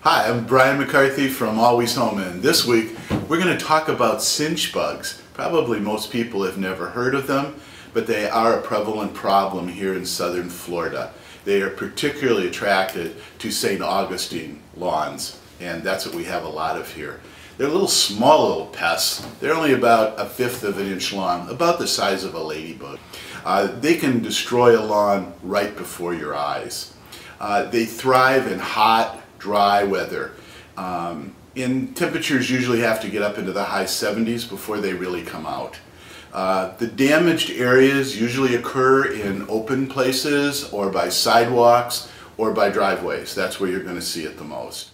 Hi, I'm Brian McCarthy from Always Home, and this week we're going to talk about cinch bugs. Probably most people have never heard of them, but they are a prevalent problem here in southern Florida. They are particularly attracted to St. Augustine lawns, and that's what we have a lot of here. They're small little pests. They're only about 1/5 of an inch long, about the size of a ladybug. They can destroy a lawn right before your eyes. They thrive in hot, dry weather. Temperatures usually have to get up into the high 70s before they really come out. The damaged areas usually occur in open places or by sidewalks or by driveways. That's where you're going to see it the most.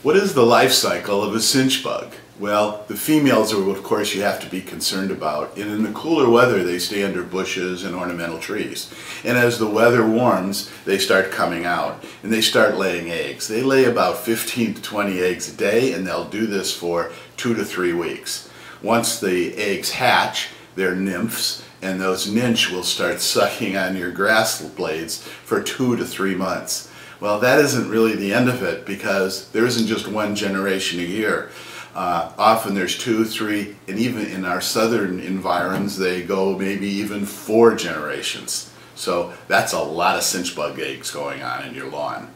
What is the life cycle of a cinch bug? Well, the females are, of course, you have to be concerned about. And in the cooler weather, they stay under bushes and ornamental trees. And as the weather warms, they start coming out and they start laying eggs. They lay about 15 to 20 eggs a day, and they'll do this for 2 to 3 weeks. Once the eggs hatch, they're nymphs, and those nymphs will start sucking on your grass blades for 2 to 3 months. Well, that isn't really the end of it, because there isn't just one generation a year. Often there's 2, 3, and even in our southern environs they go maybe even 4 generations. So that's a lot of cinch bug eggs going on in your lawn.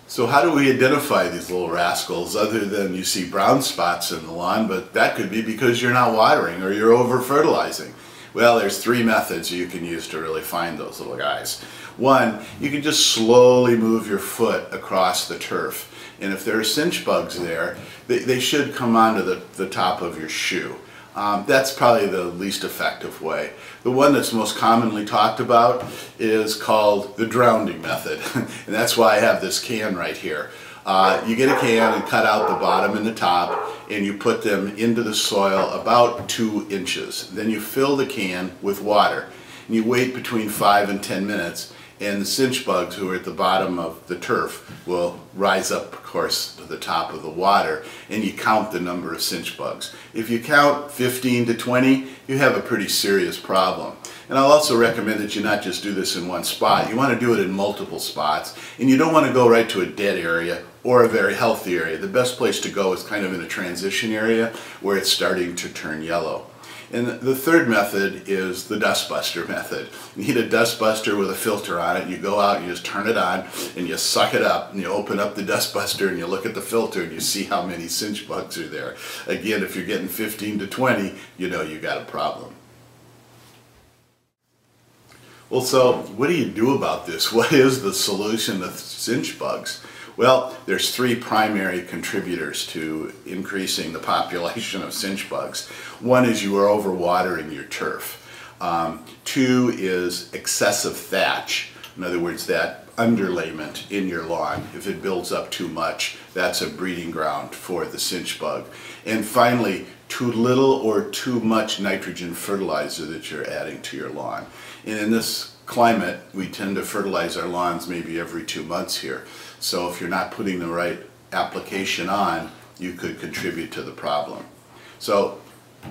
So how do we identify these little rascals, other than you see brown spots in the lawn, but that could be because you're not watering or you're over fertilizing? Well, there's 3 methods you can use to really find those little guys. One, you can just slowly move your foot across the turf. And if there are cinch bugs there, they should come onto the top of your shoe. That's probably the least effective way. The one that's most commonly talked about is called the drowning method. And that's why I have this can right here. You get a can and cut out the bottom and the top, and you put them into the soil about 2 inches. Then you fill the can with water, and you wait between 5 and 10 minutes, and the cinch bugs who are at the bottom of the turf will rise up, of course, to the top of the water, and you count the number of cinch bugs. If you count 15 to 20, you have a pretty serious problem. And I'll also recommend that you not just do this in one spot. You want to do it in multiple spots, and you don't want to go right to a dead area or a very healthy area. The best place to go is kind of in a transition area where it's starting to turn yellow. And the third method is the dustbuster method. You need a dustbuster with a filter on it. You go out and you just turn it on and you suck it up, and you open up the dustbuster and you look at the filter and you see how many cinch bugs are there. Again, if you're getting 15 to 20, you know you got a problem. Well, so what do you do about this? What is the solution to cinch bugs? Well, there's 3 primary contributors to increasing the population of cinch bugs. One is you are overwatering your turf. 2 is excessive thatch. In other words, that underlayment in your lawn. If it builds up too much, that's a breeding ground for the cinch bug. And finally, too little or too much nitrogen fertilizer that you're adding to your lawn. And in this climate, we tend to fertilize our lawns maybe every 2 months here. So if you're not putting the right application on, you could contribute to the problem. So,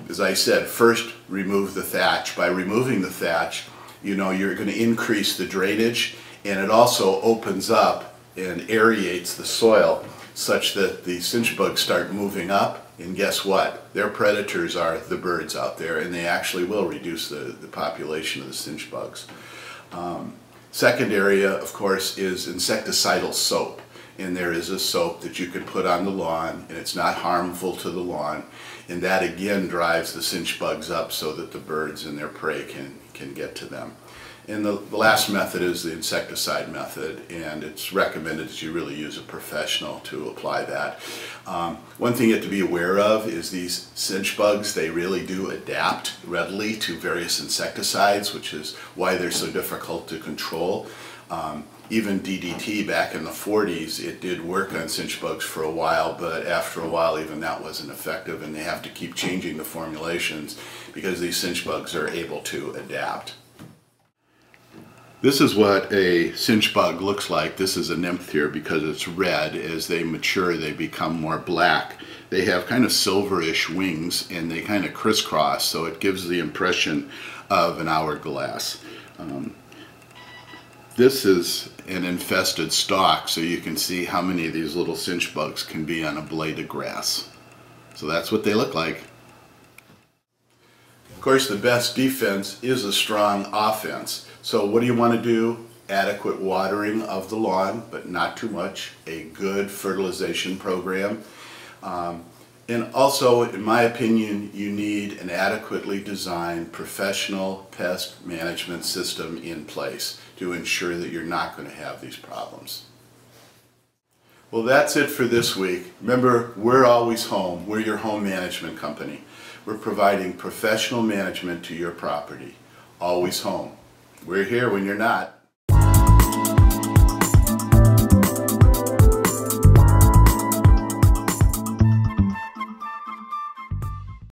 as I said, first remove the thatch. By removing the thatch, you know you're going to increase the drainage, and it also opens up and aerates the soil such that the cinch bugs start moving up, and guess what? Their predators are the birds out there, and they actually will reduce the population of the cinch bugs. Second area, of course, is insecticidal soap. And there is a soap that you can put on the lawn, and it's not harmful to the lawn. And that again drives the cinch bugs up so that the birds and their prey can get to them. And the last method is the insecticide method, and it's recommended that you really use a professional to apply that. One thing you have to be aware of is these cinch bugs, they really do adapt readily to various insecticides, which is why they're so difficult to control. Even DDT back in the 40s, it did work on cinch bugs for a while, but after a while even that wasn't effective, and they have to keep changing the formulations because these cinch bugs are able to adapt. This is what a cinch bug looks like. This is a nymph here because it's red. As they mature, they become more black. They have kind of silverish wings, and they kind of crisscross, so it gives the impression of an hourglass. This is an infested stalk, so you can see how many of these little cinch bugs can be on a blade of grass. So that's what they look like. Of course, the best defense is a strong offense. So what do you want to do? Adequate watering of the lawn, but not too much. A good fertilization program. And also, in my opinion, you need an adequately designed professional pest management system in place to ensure that you're not going to have these problems. Well, that's it for this week. Remember, we're always home. We're your home management company. We're providing professional management to your property. Always home. We're here when you're not.